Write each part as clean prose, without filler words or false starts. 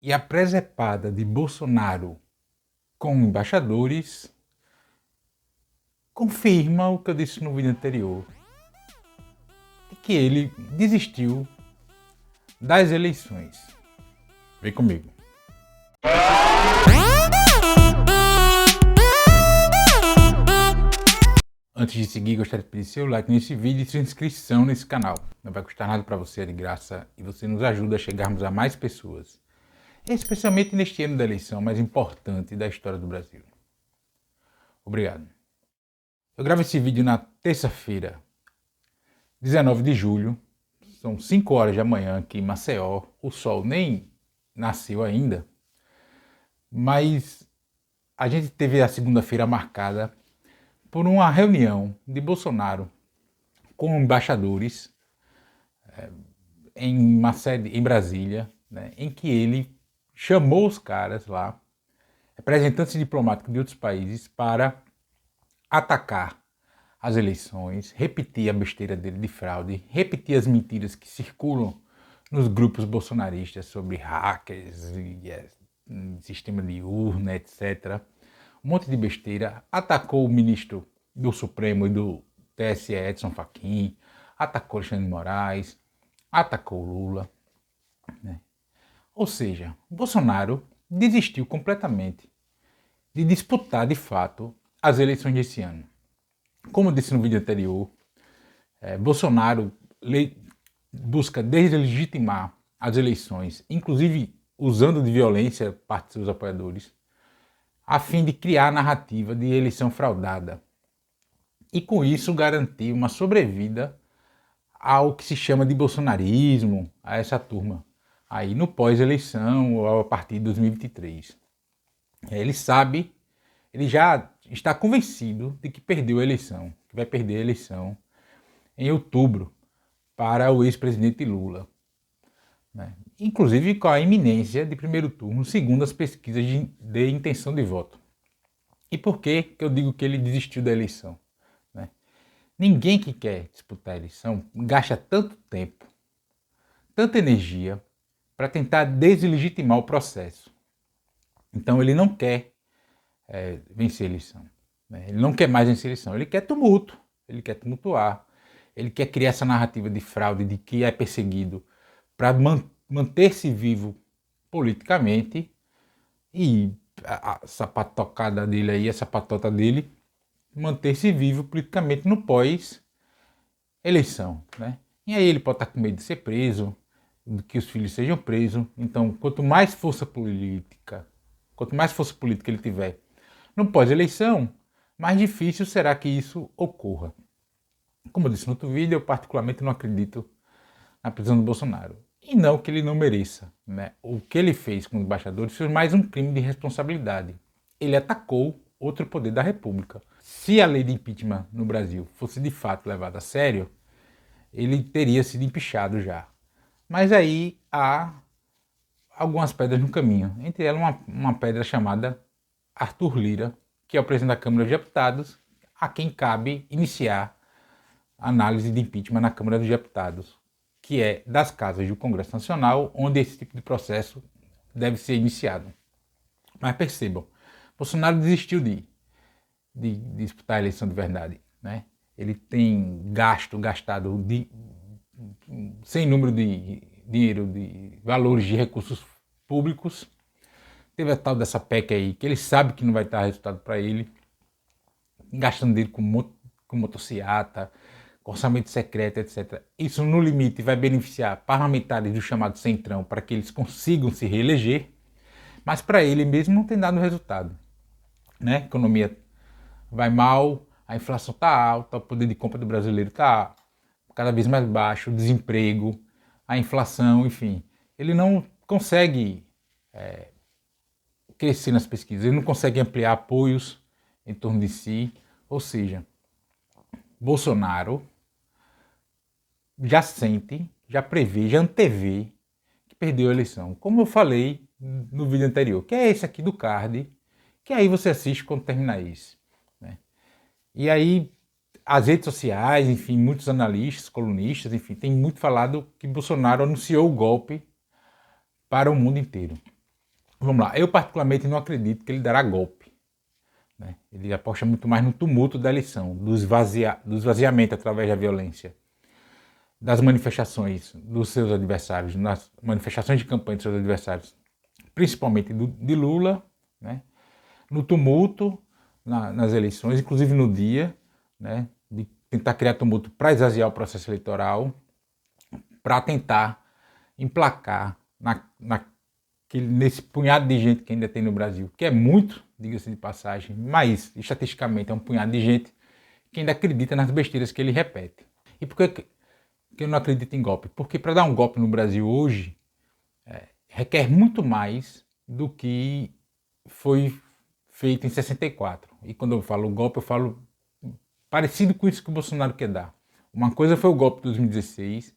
E a presepada de Bolsonaro com embaixadores confirma o que eu disse no vídeo anterior, que ele desistiu das eleições. Vem comigo. Antes de seguir, gostaria de pedir seu like nesse vídeo e sua inscrição nesse canal. Não vai custar nada para você, é de graça, e você nos ajuda a chegarmos a mais pessoas. Especialmente neste ano da eleição mais importante da história do Brasil. Obrigado. Eu gravo esse vídeo na terça-feira, 19 de julho. São 5 horas da manhã aqui em Maceió. O sol nem nasceu ainda. Mas a gente teve a segunda-feira marcada por uma reunião de Bolsonaro com embaixadores em uma sede em Brasília, né, em que ele chamou os caras lá, representantes diplomáticos de outros países, para atacar as eleições, repetir a besteira dele de fraude, repetir as mentiras que circulam nos grupos bolsonaristas sobre hackers e sistema de urna, etc. Um monte de besteira. Atacou o ministro do Supremo e do TSE, Edson Fachin, atacou Alexandre de Moraes, atacou Lula, né? Ou seja, Bolsonaro desistiu completamente de disputar de fato as eleições desse ano. Como eu disse no vídeo anterior, Bolsonaro busca deslegitimar as eleições, inclusive usando de violência parte de seus apoiadores, a fim de criar a narrativa de eleição fraudada. E com isso garantir uma sobrevida ao que se chama de bolsonarismo, a essa turma, aí no pós-eleição ou a partir de 2023. Ele sabe, ele já está convencido de que perdeu a eleição, que vai perder a eleição em outubro para o ex-presidente Lula, né? Inclusive com a iminência de primeiro turno, segundo as pesquisas de intenção de voto. E por que eu digo que ele desistiu da eleição, né? Ninguém que quer disputar a eleição gasta tanto tempo, tanta energia para tentar deslegitimar o processo. Então ele não quer vencer a eleição, né? Ele não quer mais vencer a eleição, ele quer tumulto, ele quer tumultuar, ele quer criar essa narrativa de fraude, de que é perseguido, para manter-se vivo politicamente, e a sapatocada dele aí, essa patota dele, manter-se vivo politicamente no pós-eleição, né? E aí ele pode estar com medo de ser preso, de que os filhos sejam presos. Então, quanto mais força política ele tiver no pós-eleição, mais difícil será que isso ocorra. Como eu disse no outro vídeo, eu particularmente não acredito na prisão do Bolsonaro. E não que ele não mereça, né? O que ele fez com os embaixadores foi mais um crime de responsabilidade. Ele atacou outro poder da República. Se a lei de impeachment no Brasil fosse de fato levada a sério, ele teria sido empichado já. Mas aí há algumas pedras no caminho. Entre elas uma pedra chamada Arthur Lira, que é o presidente da Câmara dos Deputados, a quem cabe iniciar a análise de impeachment na Câmara dos Deputados, que é das casas do Congresso Nacional, onde esse tipo de processo deve ser iniciado. Mas percebam, Bolsonaro desistiu de disputar a eleição de verdade, né? Ele tem gastado sem número de dinheiro, de valores de recursos públicos. Teve a tal dessa PEC aí, que ele sabe que não vai dar resultado para ele, gastando dele com motociata, com orçamento secreto, etc. Isso, no limite, vai beneficiar parlamentares do chamado Centrão para que eles consigam se reeleger, mas para ele mesmo não tem dado resultado, né? A economia vai mal, a inflação está alta, o poder de compra do brasileiro está cada vez mais baixo, o desemprego, a inflação, enfim. Ele não consegue crescer nas pesquisas, ele não consegue ampliar apoios em torno de si. Ou seja, Bolsonaro já sente, já prevê, já antevê que perdeu a eleição. Como eu falei no vídeo anterior, que é esse aqui do card, que aí você assiste quando terminar esse, né? E aí as redes sociais, enfim, muitos analistas, colunistas, enfim, tem muito falado que Bolsonaro anunciou o golpe para o mundo inteiro. Vamos lá, eu particularmente não acredito que ele dará golpe, né? Ele aposta muito mais no tumulto da eleição, do esvaziamento através da violência, das manifestações dos seus adversários, nas manifestações de campanha dos seus adversários, principalmente de Lula, né? No tumulto nas eleições, inclusive no dia, né? De tentar criar tumulto para esvaziar o processo eleitoral, para tentar emplacar nesse punhado de gente que ainda tem no Brasil, que é muito, diga-se de passagem, mas estatisticamente é um punhado de gente que ainda acredita nas besteiras que ele repete. E por que eu não acredito em golpe? Porque para dar um golpe no Brasil hoje requer muito mais do que foi feito em 64. E quando eu falo golpe, eu falo parecido com isso que o Bolsonaro quer dar. Uma coisa foi o golpe de 2016,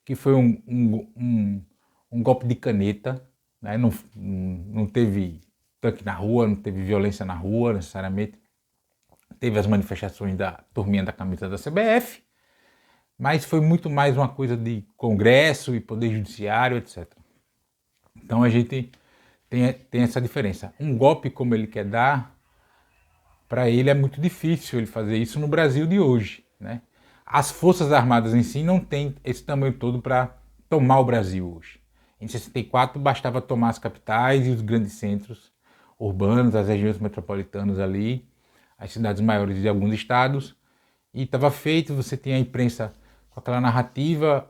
que foi um golpe de caneta, né? Não teve tanque na rua, não teve violência na rua necessariamente. Teve as manifestações da turminha da camisa da CBF, mas foi muito mais uma coisa de Congresso e Poder Judiciário, etc. Então a gente tem essa diferença. Um golpe como ele quer dar, para ele é muito difícil ele fazer isso no Brasil de hoje, né? As Forças Armadas em si não têm esse tamanho todo para tomar o Brasil hoje. Em 64 bastava tomar as capitais e os grandes centros urbanos, as regiões metropolitanas ali, as cidades maiores de alguns estados, e estava feito. Você tinha a imprensa com aquela narrativa,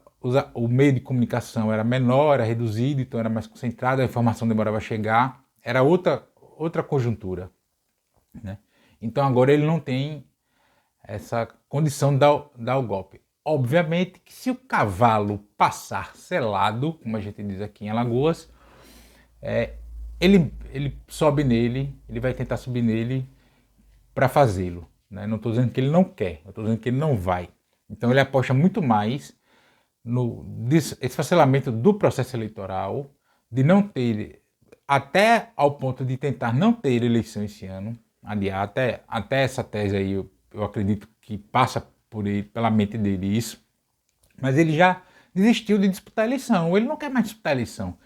o meio de comunicação era menor, era reduzido, então era mais concentrado, a informação demorava a chegar, era outra conjuntura, né? Então agora ele não tem essa condição de dar o golpe. Obviamente que se o cavalo passar selado, como a gente diz aqui em Alagoas, ele sobe nele, ele vai tentar subir nele para fazê-lo, né? Não estou dizendo que ele não quer, eu estou dizendo que ele não vai. Então ele aposta muito mais no esfacelamento do processo eleitoral, de não ter, até ao ponto de tentar não ter eleição esse ano, adiar, até essa tese aí eu acredito que passa pela mente dele isso, mas ele já desistiu de disputar a eleição, ele não quer mais disputar a eleição,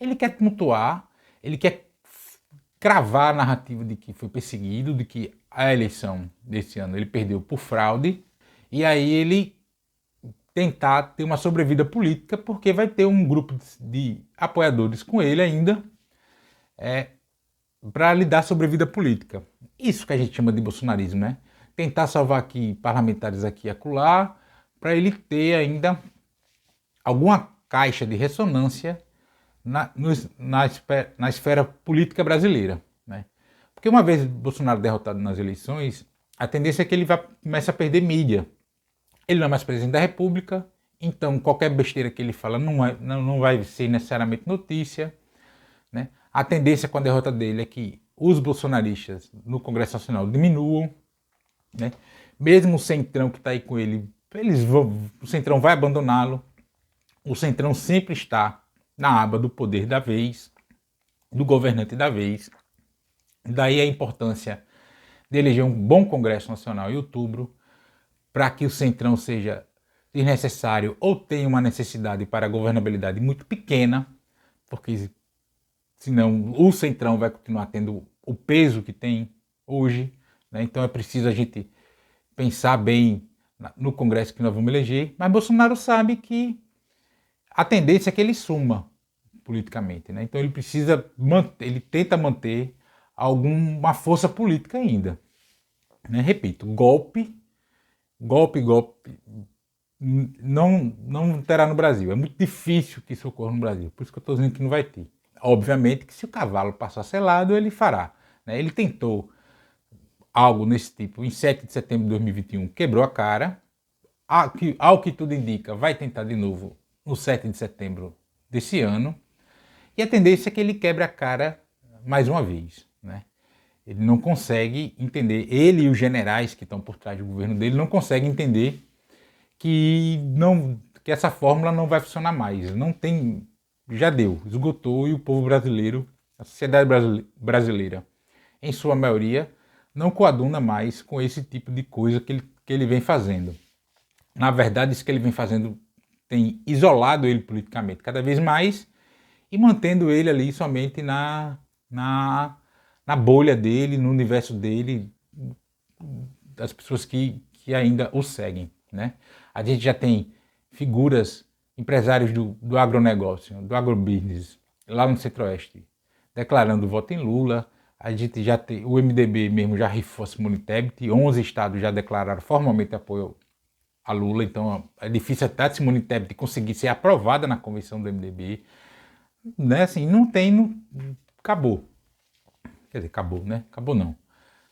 ele quer tumultuar, ele quer cravar a narrativa de que foi perseguido, de que a eleição desse ano ele perdeu por fraude, e aí ele tentar ter uma sobrevida política, porque vai ter um grupo de apoiadores com ele ainda, para lhe dar sobrevida política. Isso que a gente chama de bolsonarismo, né? Tentar salvar aqui parlamentares aqui e acolá, para ele ter ainda alguma caixa de ressonância na esfera política brasileira, né? Porque uma vez Bolsonaro derrotado nas eleições, a tendência é que ele comece a perder mídia. Ele não é mais presidente da República, então qualquer besteira que ele fala não vai ser necessariamente notícia, né? A tendência com a derrota dele é que os bolsonaristas no Congresso Nacional diminuam, né? Mesmo o Centrão que está aí com ele, o Centrão vai abandoná-lo. O Centrão sempre está na aba do poder da vez, do governante da vez. Daí a importância de eleger um bom Congresso Nacional em outubro, para que o Centrão seja desnecessário ou tenha uma necessidade para a governabilidade muito pequena, porque senão o Centrão vai continuar tendo o peso que tem hoje, né? Então é preciso a gente pensar bem no Congresso que nós vamos eleger, mas Bolsonaro sabe que a tendência é que ele suma politicamente, né? Então ele tenta manter alguma força política ainda, né? Repito, golpe não terá no Brasil. É muito difícil que isso ocorra no Brasil, por isso que eu estou dizendo que não vai ter. Obviamente que se o cavalo passar selado, ele fará, né? Ele tentou algo nesse tipo em 7 de setembro de 2021, quebrou a cara, ao que tudo indica, vai tentar de novo no 7 de setembro desse ano, e a tendência é que ele quebre a cara mais uma vez, né? Ele não consegue entender, ele e os generais que estão por trás do governo dele não conseguem entender que essa fórmula não vai funcionar mais. Não tem, já deu, esgotou, e o povo brasileiro, a sociedade brasileira, em sua maioria, não coaduna mais com esse tipo de coisa que ele vem fazendo. Na verdade, isso que ele vem fazendo tem isolado ele politicamente cada vez mais e mantendo ele ali somente na bolha dele, no universo dele, das pessoas que ainda o seguem, né? A gente já tem figuras, empresários do agronegócio, do agrobusiness, lá no Centro-Oeste, declarando voto em Lula. A gente já tem, o MDB mesmo já rifou a Simone Tebet, 11 estados já declararam formalmente apoio a Lula, então é difícil até a Simone Tebet conseguir ser aprovada na convenção do MDB, né? Assim, acabou. Quer dizer, acabou, né? Acabou não.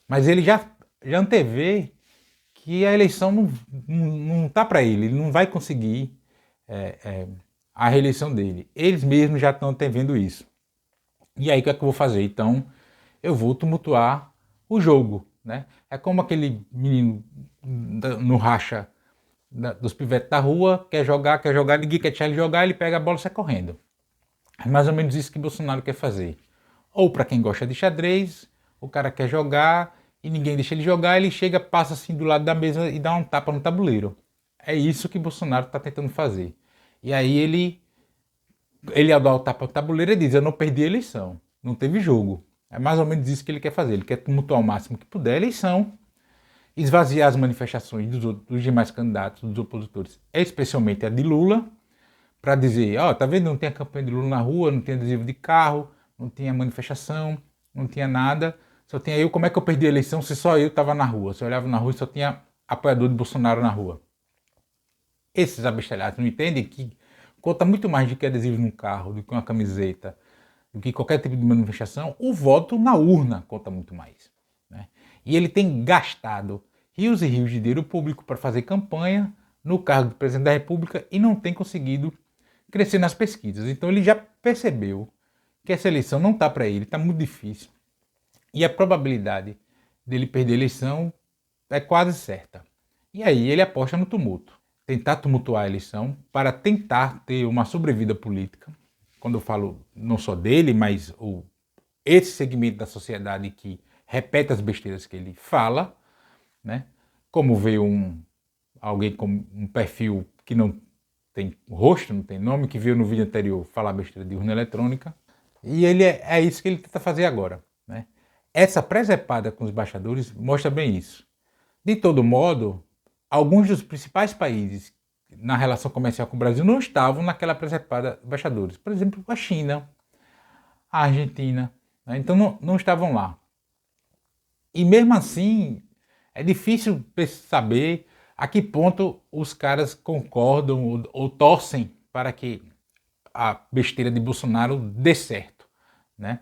Mas ele já antevê que a eleição não tá para ele não vai conseguir a reeleição dele. Eles mesmos já estão antevendo isso. E aí o que é que eu vou fazer? Então eu vou tumultuar o jogo, né? É como aquele menino no racha dos pivetes da rua, quer jogar, ninguém quer deixar ele jogar, ele pega a bola e sai correndo. É mais ou menos isso que Bolsonaro quer fazer. Ou para quem gosta de xadrez, o cara quer jogar e ninguém deixa ele jogar, ele chega, passa assim do lado da mesa e dá um tapa no tabuleiro. É isso que Bolsonaro está tentando fazer. E aí ele ao dar o tapa no tabuleiro, ele diz, eu não perdi a eleição, não teve jogo. É mais ou menos isso que ele quer fazer. Ele quer tumultuar o máximo que puder a eleição, esvaziar as manifestações dos demais candidatos, dos opositores, especialmente a de Lula, para dizer, ó, tá vendo, não tem a campanha de Lula na rua, não tem adesivo de carro, não tinha manifestação, não tinha nada, só tinha eu. Como é que eu perdi a eleição se só eu estava na rua? Se eu olhava na rua e só tinha apoiador de Bolsonaro na rua. Esses abestalhados não entendem que conta muito mais do que adesivo no carro, do que uma camiseta, do que qualquer tipo de manifestação. O voto na urna conta muito mais, né? E ele tem gastado rios e rios de dinheiro público para fazer campanha no cargo de presidente da República e não tem conseguido crescer nas pesquisas. Então ele já percebeu que essa eleição não está para ele, está muito difícil. E a probabilidade dele perder a eleição é quase certa. E aí ele aposta no tumulto. Tentar tumultuar a eleição para tentar ter uma sobrevida política. Quando eu falo não só dele, mas esse segmento da sociedade que repete as besteiras que ele fala, né? Como veio alguém com um perfil que não tem rosto, não tem nome, que veio no vídeo anterior falar besteira de urna eletrônica. E ele é isso que ele tenta fazer agora, né? Essa presepada com os embaixadores mostra bem isso. De todo modo, alguns dos principais países na relação comercial com o Brasil não estavam naquela presepada de embaixadores. Por exemplo, a China, a Argentina, né? Então não estavam lá. E mesmo assim, é difícil saber a que ponto os caras concordam ou torcem para que a besteira de Bolsonaro dê certo, né?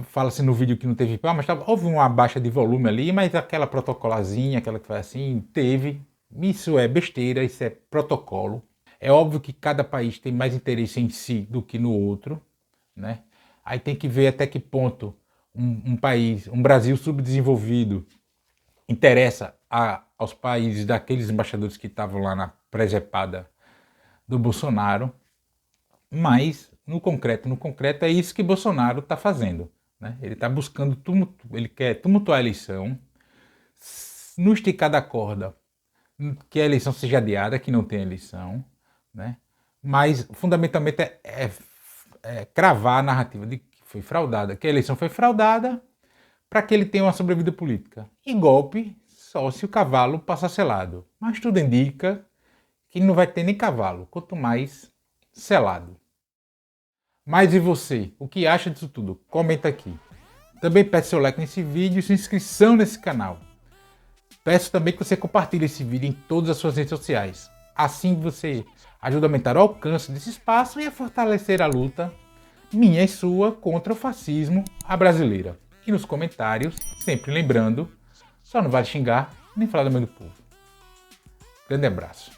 Fala-se no vídeo que não teve mas houve uma baixa de volume ali, mas aquela protocolarzinha, aquela que foi assim, teve. Isso é besteira, isso é protocolo. É óbvio que cada país tem mais interesse em si do que no outro, né? Aí tem que ver até que ponto um Brasil subdesenvolvido interessa aos países daqueles embaixadores que estavam lá na presepada do Bolsonaro. Mas, no concreto é isso que Bolsonaro está fazendo, né? Ele está buscando ele quer tumultuar a eleição, no esticar da corda, que a eleição seja adiada, que não tenha eleição, né? Mas, fundamentalmente, é cravar a narrativa de que foi fraudada, que a eleição foi fraudada para que ele tenha uma sobrevida política. E golpe só se o cavalo passar selado. Mas tudo indica que não vai ter nem cavalo, quanto mais selado. Mas e você? O que acha disso tudo? Comenta aqui. Também peço seu like nesse vídeo e sua inscrição nesse canal. Peço também que você compartilhe esse vídeo em todas as suas redes sociais. Assim você ajuda a aumentar o alcance desse espaço e a fortalecer a luta minha e sua contra o fascismo à brasileira. E nos comentários, sempre lembrando, só não vale xingar nem falar do meio do povo. Grande abraço.